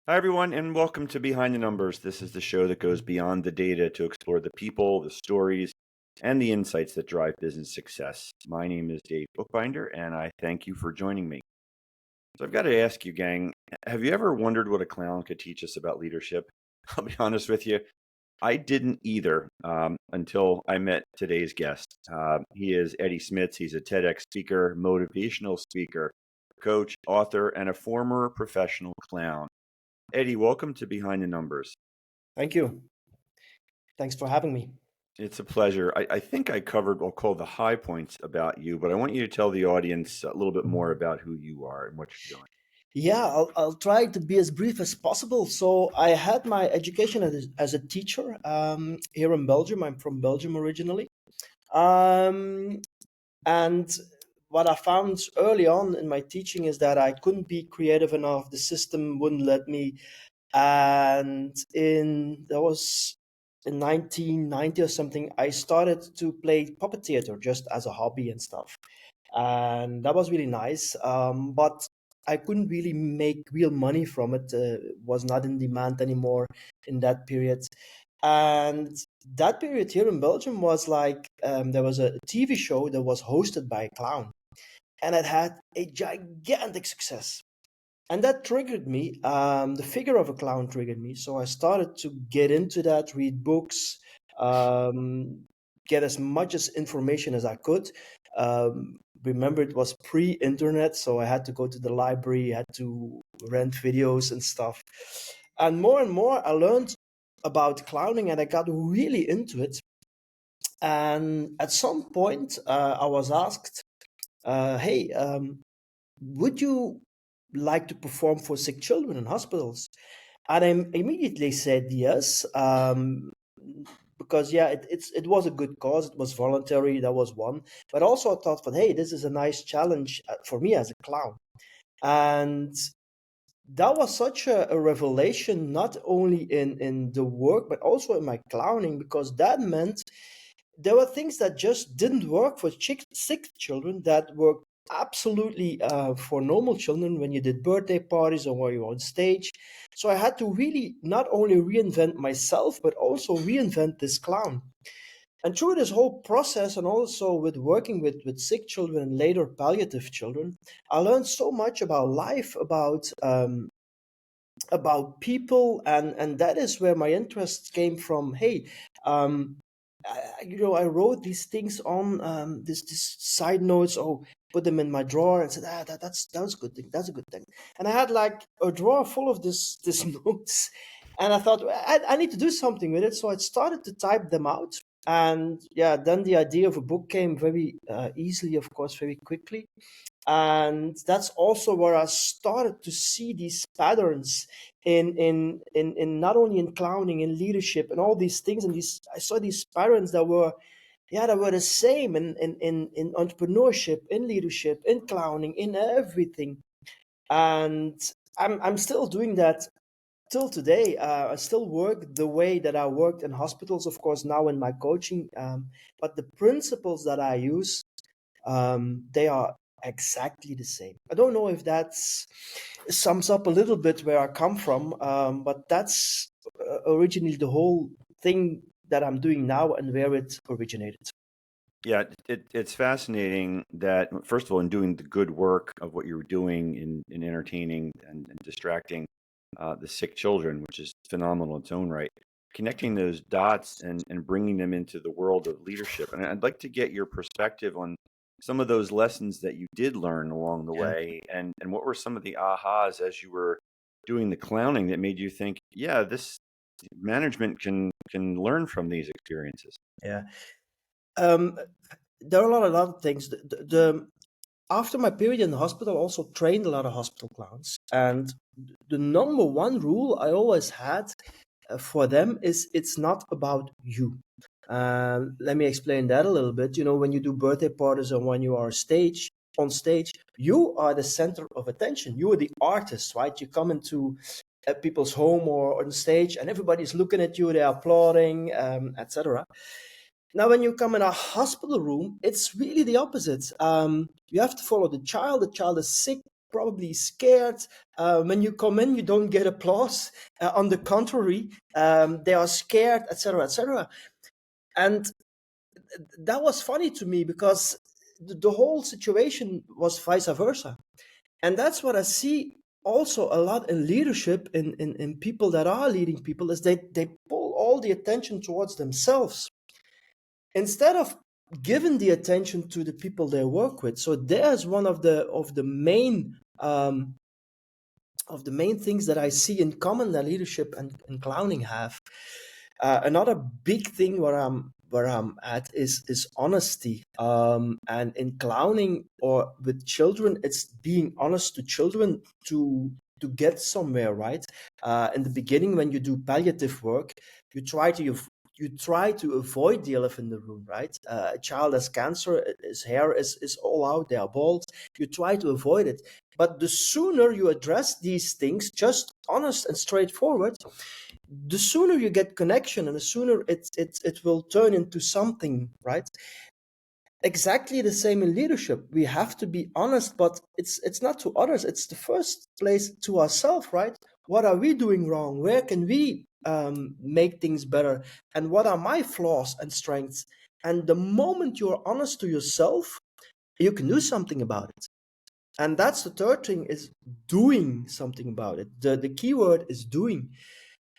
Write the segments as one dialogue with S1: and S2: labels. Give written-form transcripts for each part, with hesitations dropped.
S1: Hi, everyone, and welcome to Behind the Numbers. This is the show that goes beyond the data to explore the people, the stories, and the insights that drive business success. My name is Dave Bookbinder, and I thank you for joining me. So, I've got to ask you, gang, have you ever wondered what a clown could teach us about leadership? I'll be honest with you, I didn't either until I met today's guest. He is Eddy Smits. He's a TEDx speaker, motivational speaker, coach, author, and a former professional clown. Eddy, welcome to Behind the Numbers.
S2: Thank you. Thanks for having me.
S1: It's a pleasure. I think I covered, we'll call the high points about you, but I want you to tell the audience a little bit more about who you are and what you're doing.
S2: Yeah, I'll try to be as brief as possible. So I had my education as a teacher here in Belgium. I'm from Belgium originally. Um, and what I found early on in my teaching is that I couldn't be creative enough. The system wouldn't let me. And that was in 1990 or something, I started to play puppet theater just as a hobby and stuff. And that was really nice. But I couldn't really make real money from it. Was not in demand anymore in that period. And that period here in Belgium was like there was a TV show that was hosted by a clown, and it had a gigantic success. And that triggered me. The figure of a clown triggered me, so I started to get into that, read books, um, get as much as information as I could. Remember, it was pre-internet, so I had to go to the library, had to rent videos and stuff. And more, I learned about clowning, and I got really into it. And at some point, I was asked, "Hey, would you like to perform for sick children in hospitals?" And I immediately said yes, because yeah, it was a good cause. It was voluntary. That was one. But also I thought, hey, this is a nice challenge for me as a clown. And that was such a revelation, not only in the work, but also in my clowning, because that meant there were things that just didn't work for sick children that were absolutely for normal children when you did birthday parties or when you were on stage. So I had to really not only reinvent myself, but also reinvent this clown. And through this whole process, and also with working with sick children and later palliative children, I learned so much about life, about people, and that is where my interest came from. Hey, I wrote these things on this side notes. Oh, put them in my drawer and said, that's a good thing. That's a good thing. And I had like a drawer full of this notes, and I thought I need to do something with it. So I started to type them out, and yeah, then the idea of a book came very easily, of course, very quickly. And that's also where I started to see these patterns in not only in clowning, in leadership, and all these things. And these I saw these patterns that were the same in entrepreneurship, in leadership, in clowning, in everything. And I'm still doing that till today. I still work the way that I worked in hospitals, of course, now in my coaching. But the principles that I use, they are exactly the same. I don't know if that sums up a little bit where I come from, but that's originally the whole thing that I'm doing now and where it originated.
S1: Yeah, it's fascinating that, first of all, in doing the good work of what you're doing in entertaining and distracting the sick children, which is phenomenal in its own right, connecting those dots and bringing them into the world of leadership. And I'd like to get your perspective on some of those lessons that you did learn along the
S2: Yeah.
S1: way, and what were some of the ahas as you were doing the clowning that made you think, yeah, this management can learn from these experiences.
S2: Yeah. Um, there are a lot of other things. After my period in the hospital, I also trained a lot of hospital clowns. And the number one rule I always had for them is it's not about you. Let me explain that a little bit. You know, when you do birthday parties and when you are on stage, you are the center of attention. You are the artist, right? You come into people's home or on stage, and everybody's looking at you, they're applauding, etc. Now, when you come in a hospital room, it's really the opposite. You have to follow the child. The child is sick. probably scared. When you come in, you don't get applause. On the contrary, they are scared, etc., etc. And that was funny to me because the whole situation was vice versa. And that's what I see also a lot in leadership, in people that are leading people, is they pull all the attention towards themselves instead of giving the attention to the people they work with. So there's one of the main things that I see in common that leadership and clowning have. Another big thing where I'm at is honesty. And in clowning or with children, it's being honest to children to get somewhere, right? In the beginning, when you do palliative work, you try to avoid the elephant in the room, right? A child has cancer, his hair is all out, they are bald. You try to avoid it. But the sooner you address these things, just honest and straightforward, the sooner you get connection and the sooner it will turn into something, right? Exactly the same in leadership. We have to be honest, but it's not to others. It's the first place to ourselves, right? What are we doing wrong? Where can we make things better? And what are my flaws and strengths? And the moment you're honest to yourself, you can do something about it. And that's the third thing, is doing something about it. The key word is doing.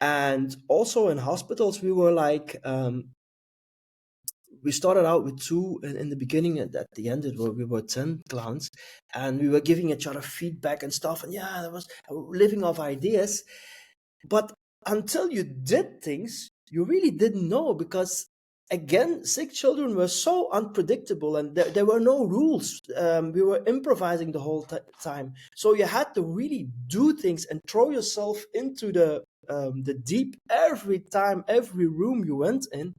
S2: And also in hospitals, we were like, we started out with two in the beginning, and at the end we were 10 clowns, and we were giving each other feedback and stuff. And yeah, that was living off ideas. But until you did things, you really didn't know, because again, sick children were so unpredictable and there were no rules. We were improvising the whole time. So you had to really do things and throw yourself into the deep every time, every room you went in.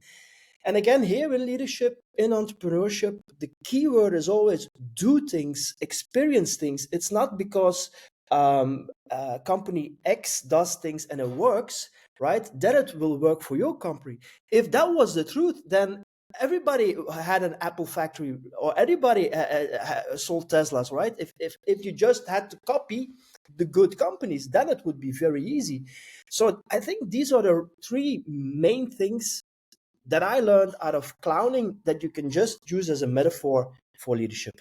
S2: And again, here in leadership, in entrepreneurship, the key word is always do things, experience things. It's not because company X does things and it works, right? That it will work for your company. If that was the truth, then everybody had an Apple factory, or everybody sold Teslas, right? If you just had to copy the good companies, then it would be very easy. So I think these are the three main things that I learned out of clowning that you can just use as a metaphor for leadership.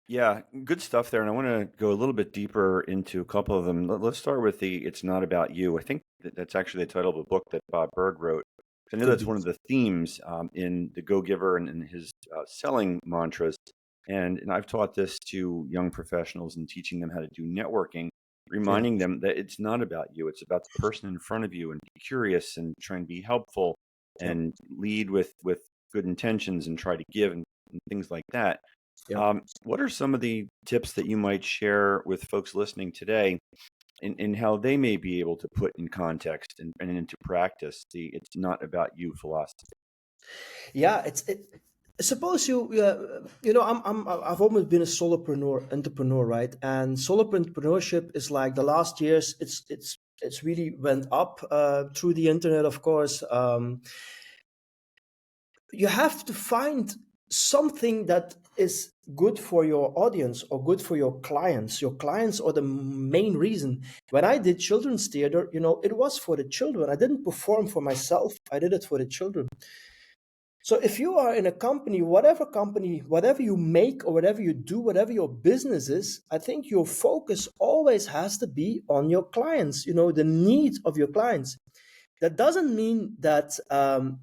S1: Yeah, good stuff there. And I want to go a little bit deeper into a couple of them. Let's start with It's Not About You. I think that's actually the title of a book that Bob Berg wrote. I know
S2: Could
S1: that's
S2: be.
S1: one of the themes in The Go-Giver and his selling mantras. And I've taught this to young professionals and teaching them how to do networking,
S2: Yeah.
S1: reminding them that it's not about you. It's about the person in front of you, and be curious and try and be helpful
S2: Yep.
S1: and lead with good intentions and try to give and things like that.
S2: Yep.
S1: What are some of the tips that you might share with folks listening today in how they may be able to put in context and into practice the "it's not about you" philosophy?
S2: Yeah. Suppose I've always been a solopreneur, entrepreneur, right? And solopreneurship is like the last years. It's really went up through the internet, of course. You have to find something that is good for your audience or good for your clients. Your clients are the main reason. When I did children's theater, it was for the children. I didn't perform for myself. I did it for the children. So if you are in a company, whatever you make or whatever you do, whatever your business is, I think your focus always has to be on your clients, the needs of your clients. That doesn't mean that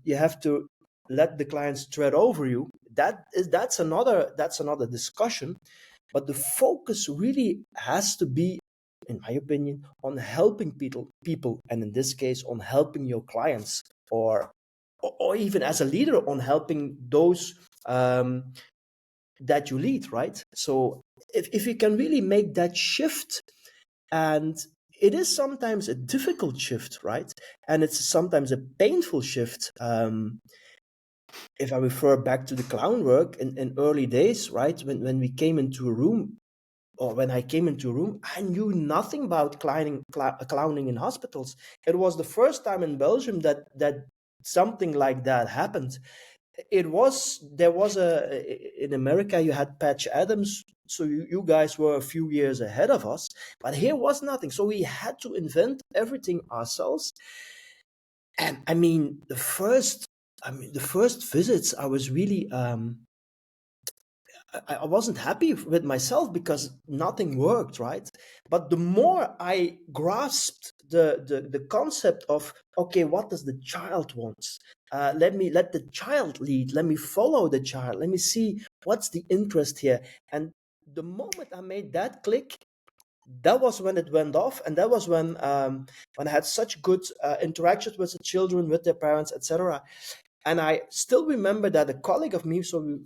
S2: you have to let the clients tread over you. That's another discussion. But the focus really has to be, in my opinion, on helping people, and in this case, on helping your clients, or even as a leader, on helping those that you lead, right? So if you can really make that shift, and it is sometimes a difficult shift, right? And it's sometimes a painful shift. If I refer back to the clown work in early days, right? When we came into a room, or when I came into a room, I knew nothing about clowning in hospitals. It was the first time in Belgium that something like that happened. There was in America, you had Patch Adams So you guys were a few years ahead of us, but here was nothing. So we had to invent everything ourselves. And the first visits, I was really I wasn't happy with myself because nothing worked, right? But the more I grasped the concept of, okay, what does the child want? Let the child lead. Let me follow the child. Let me see what's the interest here. And the moment I made that click, that was when it went off, and that was when I had such good interactions with the children, with their parents, etc. And I still remember that a colleague of me, so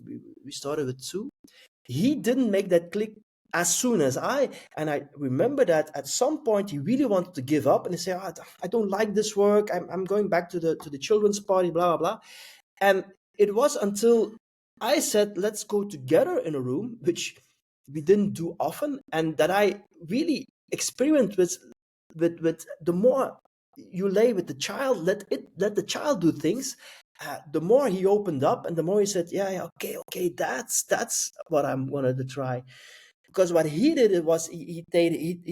S2: we started with two, he didn't make that click as soon as I. And I remember that at some point he really wanted to give up, and he said, "Oh, I don't like this work. I'm going back to the children's party, blah blah blah." And it was until I said, "Let's go together in a room," which we didn't do often, and that I really experienced with the more you lay with the child, let the child do things. The more he opened up, and the more he said, "Yeah, yeah, okay, that's what I'm wanted to try." Because what he did, it was he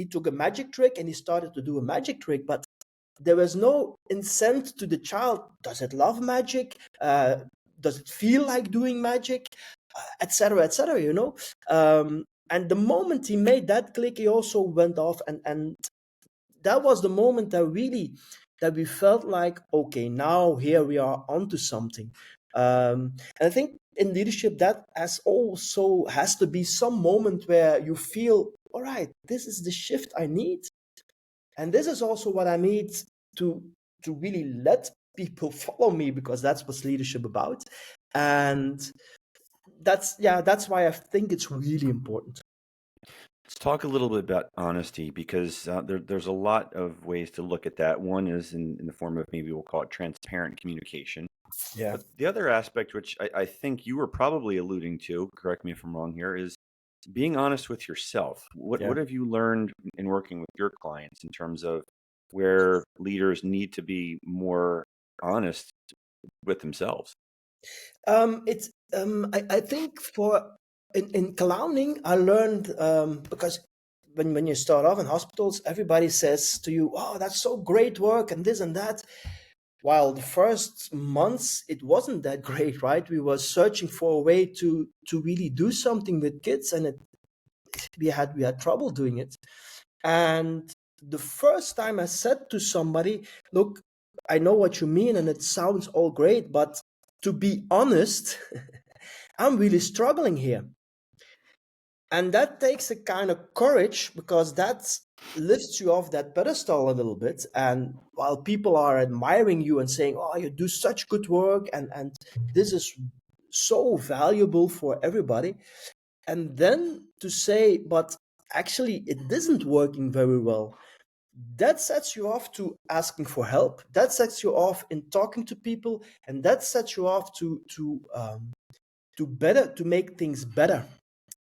S2: took a magic trick and he started to do a magic trick, but there was no incent to the child. Does it love magic? Does it feel like doing magic? Etc. Etc. And the moment he made that click, he also went off, and that was the moment that we felt like, okay, now here we are onto something. And I think in leadership that has to be some moment where you feel, all right, this is the shift I need, and this is also what I need to really let people follow me, because that's what's leadership about. And that's why I think it's really important.
S1: Let's talk a little bit about honesty, because there's a lot of ways to look at that. One is in the form of, maybe we'll call it, transparent communication.
S2: Yeah.
S1: But the other aspect, which I think you were probably alluding to, correct me if I'm wrong here, is being honest with yourself.
S2: Yeah.
S1: What have you learned in working with your clients in terms of where leaders need to be more honest with themselves?
S2: It's I think for in clowning, I learned, because when you start off in hospitals, everybody says to you, "Oh, that's so great work," and this and that. While the first months it wasn't that great, right? We were searching for a way to really do something with kids, and we had trouble doing it. And the first time I said to somebody, "Look, I know what you mean, and it sounds all great, but to be honest, I'm really struggling here." And that takes a kind of courage, because that lifts you off that pedestal a little bit. And while people are admiring you and saying, "Oh, you do such good work, and this is so valuable for everybody," and then to say, "But actually it isn't working very well," that sets you off to asking for help. That sets you off in talking to people, and that sets you off to make things better.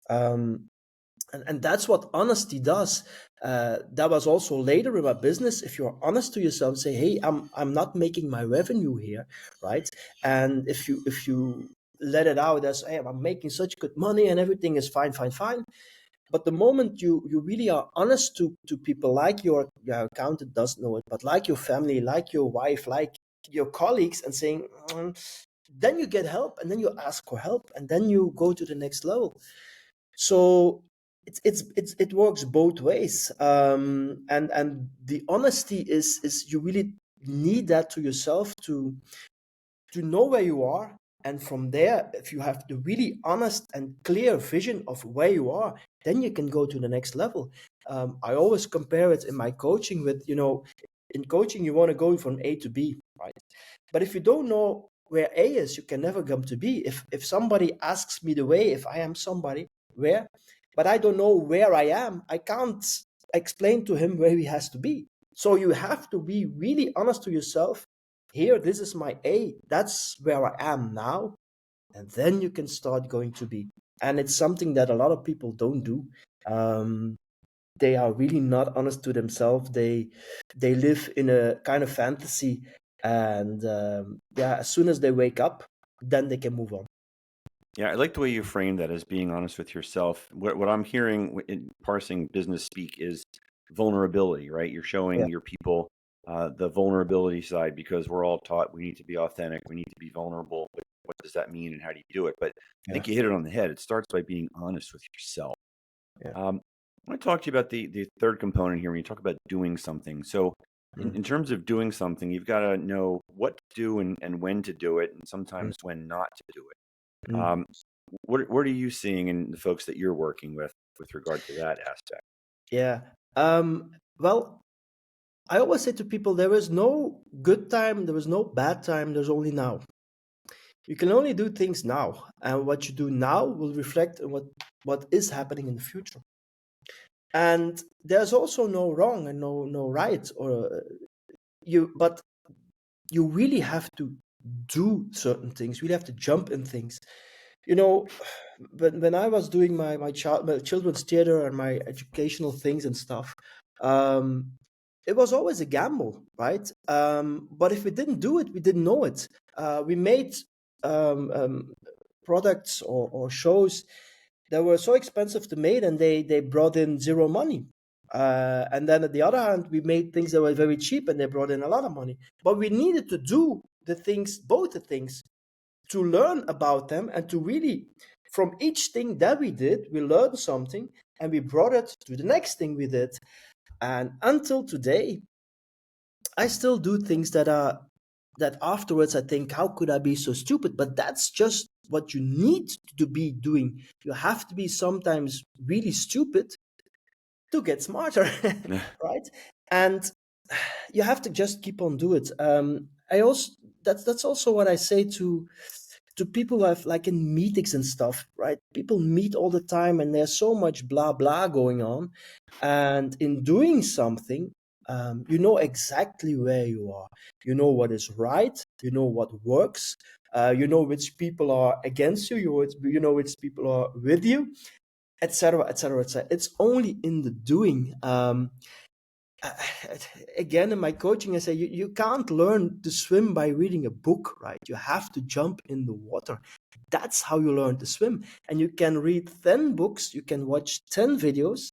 S2: Um, and that's what honesty does. That was also later in my business. If you're honest to yourself, say, "Hey, I'm not making my revenue here," right? And if you let it out as, "Hey, I'm making such good money and everything is fine, fine, fine," but the moment you really are honest to people, like your accountant doesn't know it, but like your family, like your wife, like your colleagues, and saying, then you get help, and then you ask for help, and then you go to the next level. So it works both ways. And the honesty is you really need that to yourself to know where you are. And from there, if you have the really honest and clear vision of where you are, then you can go to the next level. I always compare it in my coaching with, in coaching, you want to go from A to B, right? But if you don't know where A is, you can never come to B. If somebody asks me the way, if I am somebody where, but I don't know where I am, I can't explain to him where he has to be. So you have to be really honest to yourself. Here, this is my A. That's where I am now. And then you can start going to B. And it's something that a lot of people don't do. Um, they are really not honest to themselves. They live in a kind of fantasy, and yeah, as soon as they wake up, then they can move on.
S1: Yeah, I like the way you frame that as being honest with yourself. What I'm hearing in parsing business speak is vulnerability, right? You're
S2: Yeah,
S1: showing your people the vulnerability side because we're all taught we need to be authentic, we need to be vulnerable. But what does that mean and how do you do it? But I
S2: yeah,
S1: think you hit it on the head. It starts by being honest with yourself.
S2: yeah.
S1: I want to talk to you about the third component here when you talk about doing something. So,
S2: Mm,
S1: in terms of doing something, you've got to know what to do and when to do it, and
S2: mm,
S1: sometimes when not to do it.
S2: mm.
S1: What are you seeing in the folks that you're working with regard to that aspect?
S2: Yeah. Well, I always say to people, there is no good time, there is no bad time, there's only now. You can only do things now, and what you do now will reflect on what is happening in the future. And there's also no wrong and no right, or but you really have to do certain things. You really have to jump in things. You know, when I was doing my children's theater and my educational things and stuff, um, it was always a gamble, right? But if we didn't do it, we didn't know it. We made um, um, products or shows that were so expensive to make, and they brought in zero money. And then at the other hand, we made things that were very cheap, and they brought in a lot of money. But we needed to do the things, both the things, to learn about them and to really, from each thing that we did, we learned something and we brought it to the next thing we did. And until today, I still do things that afterwards I think, how could I be so stupid? But that's just what you need to be doing. You have to be sometimes really stupid to get smarter, right? And you have to just keep on do it. I also that's also what I say to people who have, like, in meetings and stuff, right? People meet all the time and there's so much blah blah going on. And in doing something, you know exactly where you are. You know what is right. You know what works. You know which people are against you. You know which people are with you, etc., etc., etc. It's only in the doing. Again, in my coaching, I say you can't learn to swim by reading a book, right? You have to jump in the water. That's how you learn to swim. And you can read 10 books, you can watch 10 videos,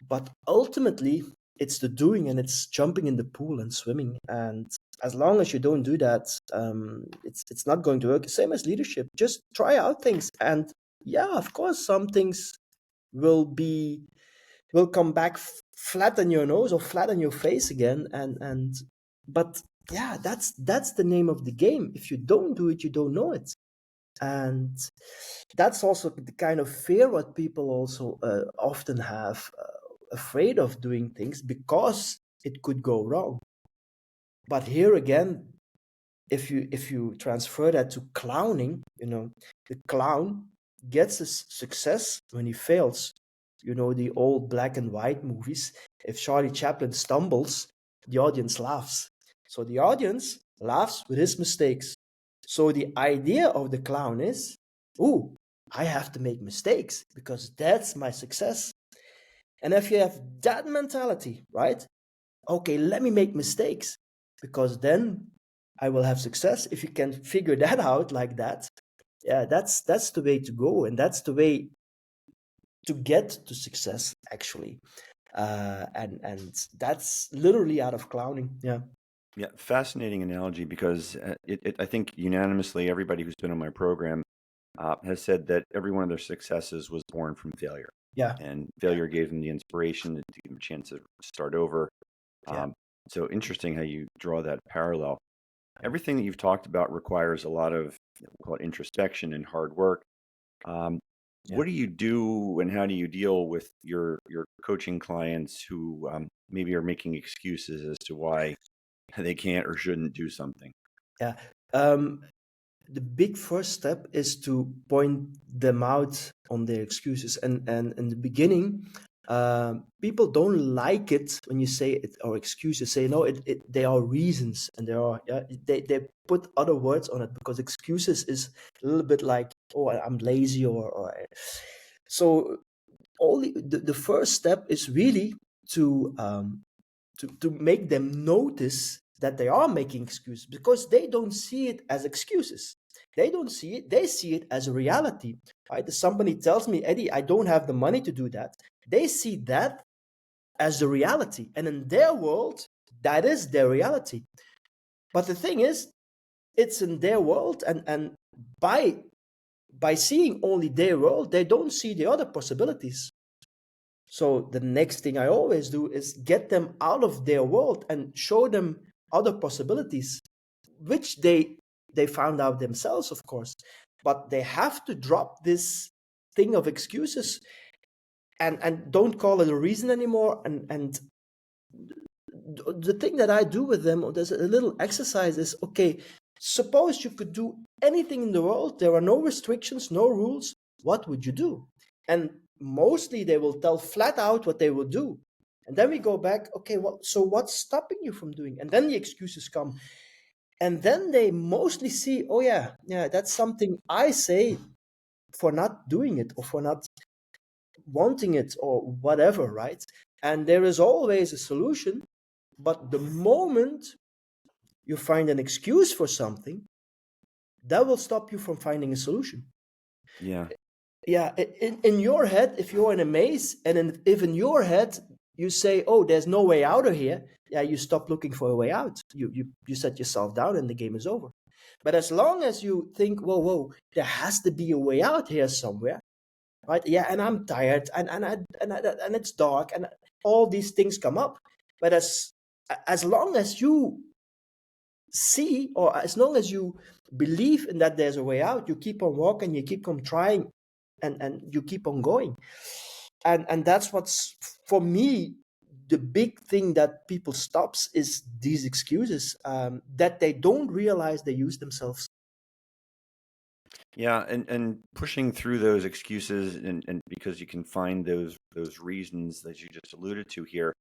S2: but ultimately it's the doing, and it's jumping in the pool and swimming. And as long as you don't do that, it's not going to work. Same as leadership. Just try out things. And yeah, of course, some things will be will come back flat on your nose or flat on your face again. And but yeah, that's the name of the game. If you don't do it, you don't know it. And that's also the kind of fear what people also often have, afraid of doing things because it could go wrong. But here again, if you transfer that to clowning, the clown gets his success when he fails. The old black and white movies. If Charlie Chaplin stumbles, the audience laughs. So the audience laughs with his mistakes. So the idea of the clown is, ooh, I have to make mistakes because that's my success. And if you have that mentality, right? Okay, let me make mistakes because then I will have success. If you can figure that out like that, yeah, that's the way to go, and that's the way to get to success, actually. And that's literally out of clowning. Yeah,
S1: Yeah, fascinating analogy because I think unanimously everybody who's been on my program has said that every one of their successes was born from failure,
S2: yeah,
S1: and
S2: yeah,
S1: failure gave them the inspiration to give them a chance to start over.
S2: yeah,
S1: Um, so interesting how you draw that parallel.
S2: yeah,
S1: Everything that you've talked about requires a lot of, we'll call it introspection and hard work. Um,
S2: yeah.
S1: what do you do, and how do you deal with your coaching clients who maybe are making excuses as to why they can't or shouldn't do something?
S2: Yeah. Um, the big first step is to point them out on their excuses. And in the beginning, people don't like it when you say it or excuses. Say no, they are reasons, and there are, yeah, they put other words on it, because excuses is a little bit like, oh, I'm lazy, or so. Only the first step is really to to make them notice that they are making excuses, because they don't see it as excuses. They don't see it. They see it as a reality, right? If somebody tells me, Eddie, I don't have the money to do that, they see that as the reality. And in their world, that is their reality. But the thing is, it's in their world, and by seeing only their world, they don't see the other possibilities. So the next thing I always do is get them out of their world and show them other possibilities, which they found out themselves, of course. But they have to drop this thing of excuses and don't call it a reason anymore. And the thing that I do with them, there's a little exercise, is okay, suppose you could do anything in the world, there are no restrictions, no rules, what would you do? And mostly they will tell flat out what they will do. And then we go back, okay, well, so what's stopping you from doing? And then the excuses come. And then they mostly see, oh yeah, that's something I say for not doing it or for not wanting it or whatever, right? And there is always a solution. But the moment you find an excuse for something, that will stop you from finding a solution.
S1: Yeah.
S2: Yeah, in your head, if you're in a maze, and if in your head you say, "Oh, there's no way out of here," yeah, you stop looking for a way out. You set yourself down, and the game is over. But as long as you think, "Whoa, there has to be a way out here somewhere," right? Yeah, and I'm tired, and it's dark, and all these things come up. But as long as you see, or as long as you believe in that there's a way out, you keep on walking, you keep on trying, and you keep on going. And that's what's, for me, the big thing that people stops is these excuses, that they don't realize they use themselves.
S1: Yeah, and pushing through those excuses, and because you can find those reasons that you just alluded to here,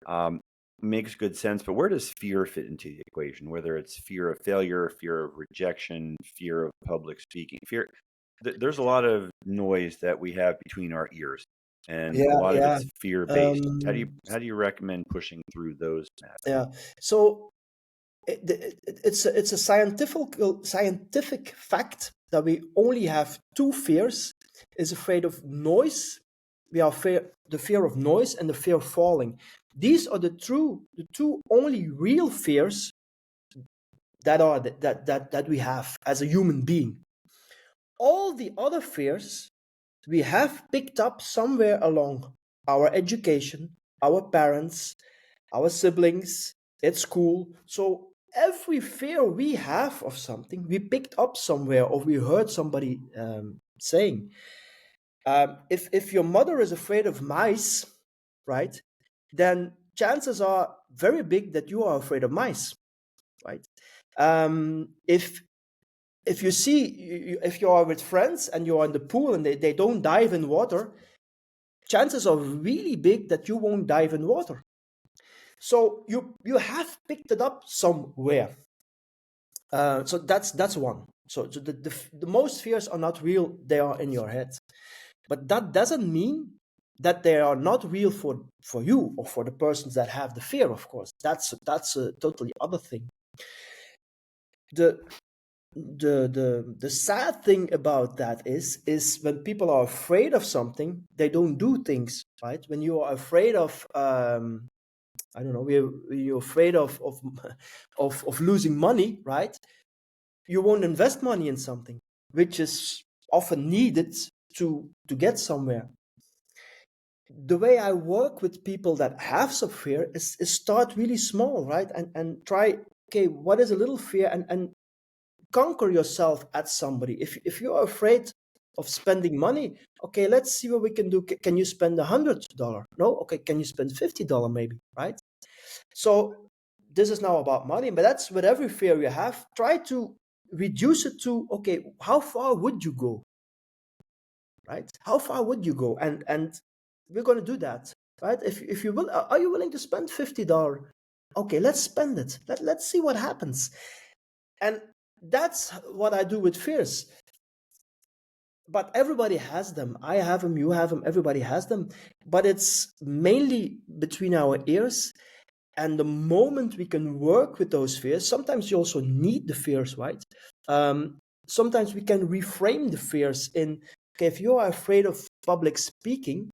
S1: um, makes good sense. But where does fear fit into the equation? Whether it's fear of failure, fear of rejection, fear of public speaking, fear. There's a lot of noise that we have between our ears, and a
S2: Yeah,
S1: lot of
S2: yeah.
S1: it's fear based.
S2: um
S1: How do you recommend pushing through those matters?
S2: yeah. So it's a scientific fact that we only have two fears: is afraid of noise. We are the fear of noise and the fear of falling. These are the two only real fears that we have as a human being. All the other fears we have picked up somewhere along our education, our parents, our siblings, at school. So every fear we have of something, we picked up somewhere, or we heard somebody saying. If your mother is afraid of mice, right, then chances are very big that you are afraid of mice, right? If you see, if you are with friends and you are in the pool and they don't dive in water, chances are really big that you won't dive in water. So you have picked it up somewhere. So that's one. So the most fears are not real; they are in your head. But that doesn't mean that they are not real for you or for the persons that have the fear. Of course, that's a totally other thing. The the sad thing about that is when people are afraid of something, they don't do things, right? When you are afraid of I don't know, you're afraid of losing money, right? You won't invest money in something which is often needed to get somewhere. The way I work with people that have some fear is start really small, right? And try, okay, what is a little fear, and conquer yourself at somebody. If you're afraid of spending money, okay, let's see what we can do. Can you spend $100? No, okay, can you spend $50 maybe, right? So this is now about money, but that's with every fear you have. Try to reduce it to, okay, how far would you go, right? How far would you go? And we're going to do that, right? If you will, are you willing to spend $50? Okay, let's spend it. Let's see what happens. And that's what I do with fears. But everybody has them. I have them, you have them, everybody has them. But it's mainly between our ears. And the moment we can work with those fears, sometimes you also need the fears, right? sometimes we can reframe the fears in, okay, if you are afraid of public speaking,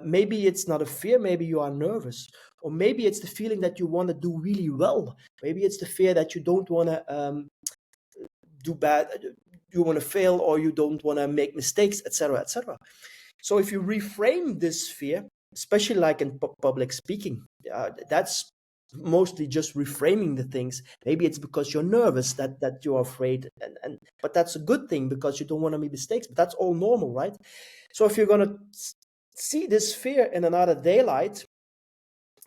S2: maybe it's not a fear, maybe you are nervous, or maybe it's the feeling that you want to do really well, maybe it's the fear that you don't want to do bad, you want to fail, or you don't want to make mistakes, etc., etc. So if you reframe this fear, especially like in public speaking, that's mostly just reframing the things. Maybe it's because you're nervous that you're afraid, but that's a good thing because you don't want to make mistakes. But that's all normal, right? So if you're gonna see this fear in another daylight,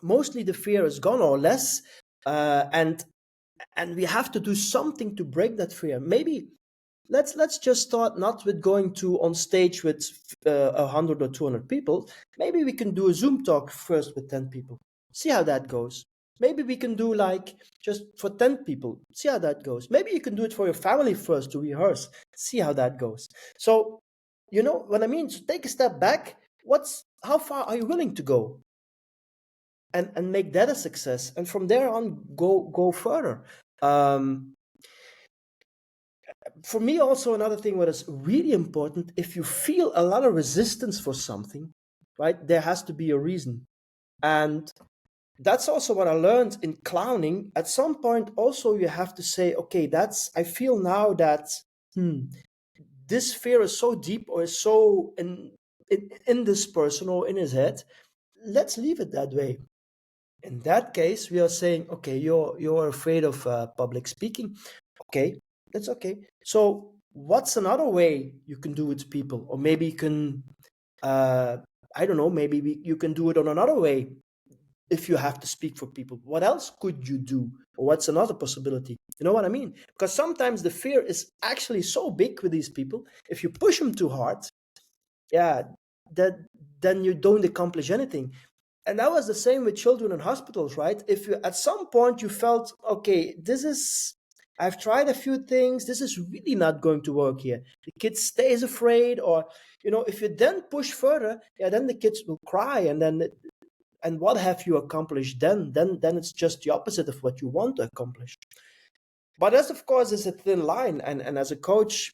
S2: mostly the fear is gone or less, and we have to do something to break that fear. Maybe let's just start not with going to on stage with 100 or 200 people. Maybe we can do a Zoom talk first with 10 people, see how that goes. Maybe we can do like just for 10 people, see how that goes. Maybe you can do it for your family first to rehearse, see how that goes. So you know what I mean. So take a step back. How far are you willing to go, and make that a success, and from there on go further. um for me, also another thing what is really important, if you feel a lot of resistance for something, right, there has to be a reason. And that's also what I learned in clowning. At some point also you have to say, okay, that's, I feel now that this fear is so deep or is so in this person or in his head, let's leave it that way. In that case, we are saying, okay, you're afraid of public speaking. Okay, that's okay. So what's another way you can do it to people? Or maybe you can, I don't know, maybe you can do it on another way if you have to speak for people. What else could you do? Or what's another possibility? You know what I mean? Because sometimes the fear is actually so big with these people. If you push them too hard, yeah, that then you don't accomplish anything. And that was the same with children in hospitals, right? If you at some point you felt, okay, I've tried a few things, this is really not going to work here. The kid stays afraid, or if you then push further, yeah, then the kids will cry, and what have you accomplished then? Then it's just the opposite of what you want to accomplish. But that's, of course, is a thin line, and as a coach,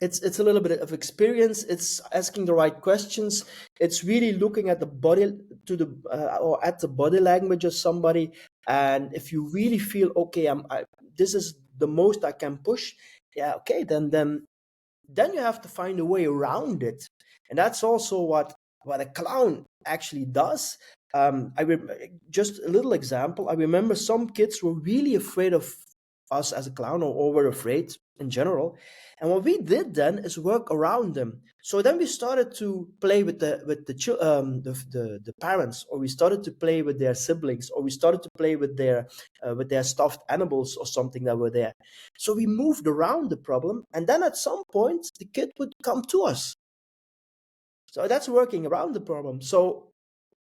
S2: it's a little bit of experience. It's asking the right questions. It's really looking at the body or at the body language of somebody. And if you really feel, okay, this is the most I can push. Yeah, okay, then you have to find a way around it. And that's also what a clown actually does. Just a little example. I remember some kids were really afraid of us as a clown, or were afraid in general. And what we did then is work around them. So then we started to play with the parents, or we started to play with their siblings, or we started to play with their stuffed animals or something that were there. So we moved around the problem, and then at some point the kid would come to us. So that's working around the problem. So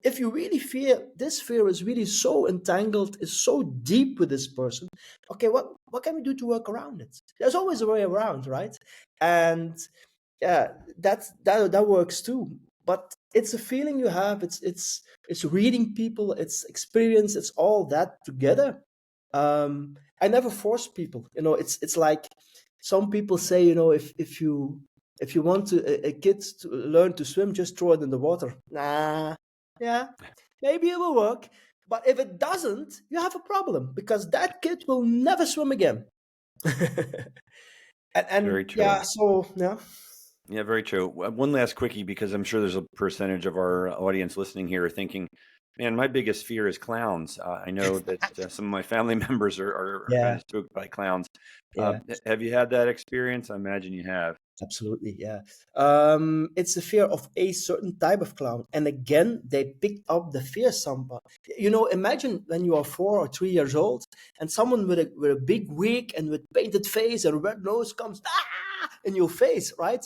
S2: if you really fear, this fear is really so entangled, is so deep with this person, okay, what can we do to work around it? There's always a way around, right? And yeah, that works too. But it's a feeling you have. It's reading people, it's experience, it's all that together. I never force people. It's like some people say, if you want a kid to learn to swim, just throw it in the water. Nah, yeah, maybe it will work. But if it doesn't, you have a problem, because that kid will never swim again. and
S1: Very true.
S2: yeah, so yeah.
S1: Yeah, very true. One last quickie, because I'm sure there's a percentage of our audience listening here thinking, man, my biggest fear is clowns. I know that some of my family members are kind
S2: Yeah,
S1: of spooked by clowns.
S2: yeah.
S1: Have you had that experience? I imagine you have.
S2: Absolutely, yeah. It's the fear of a certain type of clown, and again, they picked up the fear somehow. Imagine when you are 4 or 3 years old, and someone with a big wig and with painted face and red nose comes in your face, right?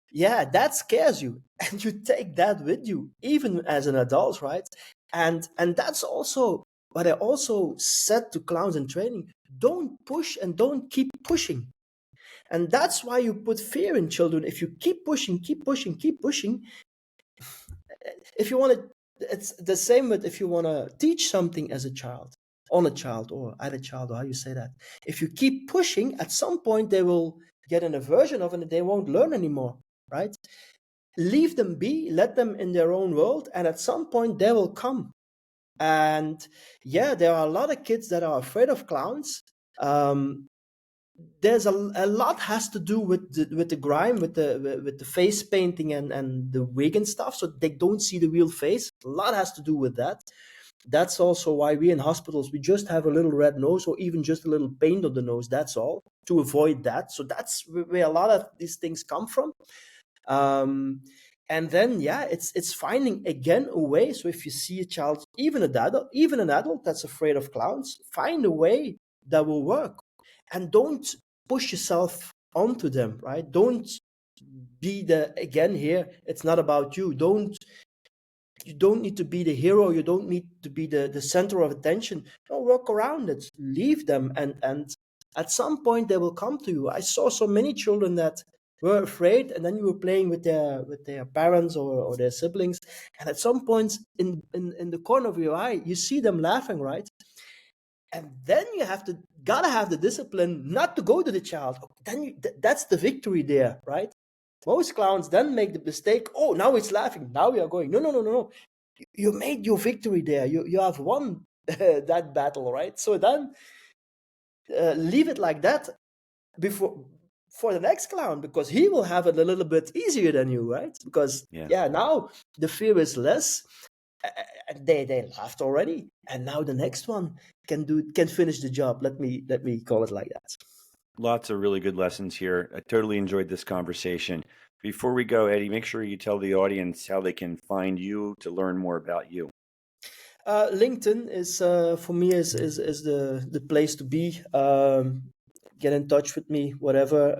S2: Yeah, that scares you, and you take that with you, even as an adult, right? And that's also what I also said to clowns in training: don't push and don't keep pushing. And that's why you put fear in children. If you keep pushing, keep pushing, keep pushing, if you want to, it's the same with if you want to teach something as a child. on a child or at a child, or how you say that. If you keep pushing, at some point they will get an aversion of it and they won't learn anymore, right? Leave them be, let them in their own world, and at some point they will come. And yeah, there are a lot of kids that are afraid of clowns. There's a lot has to do with the grime, with the face painting and the wig and stuff, so they don't see the real face. A lot has to do with that. That's also why we in hospitals, we just have a little red nose or even just a little paint on the nose. That's all, to avoid that. So that's where a lot of these things come from. And then yeah, it's finding again a way. So if you see a child, even an adult that's afraid of clowns, find a way that will work, and don't push yourself onto them, right? Don't be the, again here, it's not about you. You don't need to be the hero. You don't need to be the center of attention. Don't work around it. Leave them, and at some point they will come to you. I saw so many children that were afraid, and then you were playing with their parents or their siblings, and at some point in the corner of your eye, you see them laughing, right? And then you gotta have the discipline not to go to the child. Then that's the victory there, right? Most clowns then make the mistake. Oh, now it's laughing. Now we are going. No, no, no, no, no. You made your victory there. You have won that battle, right? So then leave it like that before for the next clown, because he will have it a little bit easier than you, right? Because
S1: Yeah.
S2: now the fear is less. They laughed already, and now the next one can finish the job. Let me call it like that.
S1: Lots of really good lessons here. I totally enjoyed this conversation. Before we go, Eddie, make sure you tell the audience how they can find you to learn more about you.
S2: LinkedIn is for me is the place to be. Get in touch with me, whatever.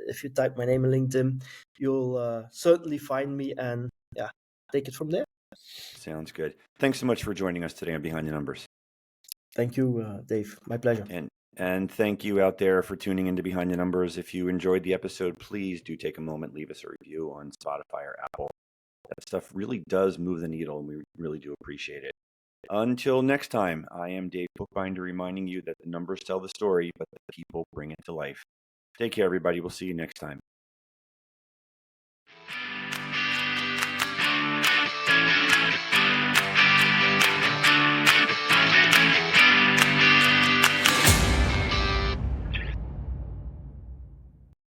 S2: If you type my name in LinkedIn, you'll certainly find me, and yeah, take it from there.
S1: Sounds good. Thanks so much for joining us today on Behind the Numbers.
S2: Thank you, Dave. My pleasure.
S1: And thank you out there for tuning into Behind the Numbers. If you enjoyed the episode, please do take a moment, leave us a review on Spotify or Apple. That stuff really does move the needle, and we really do appreciate it. Until next time, I am Dave Bookbinder, reminding you that the numbers tell the story, but the people bring it to life. Take care, everybody. We'll see you next time.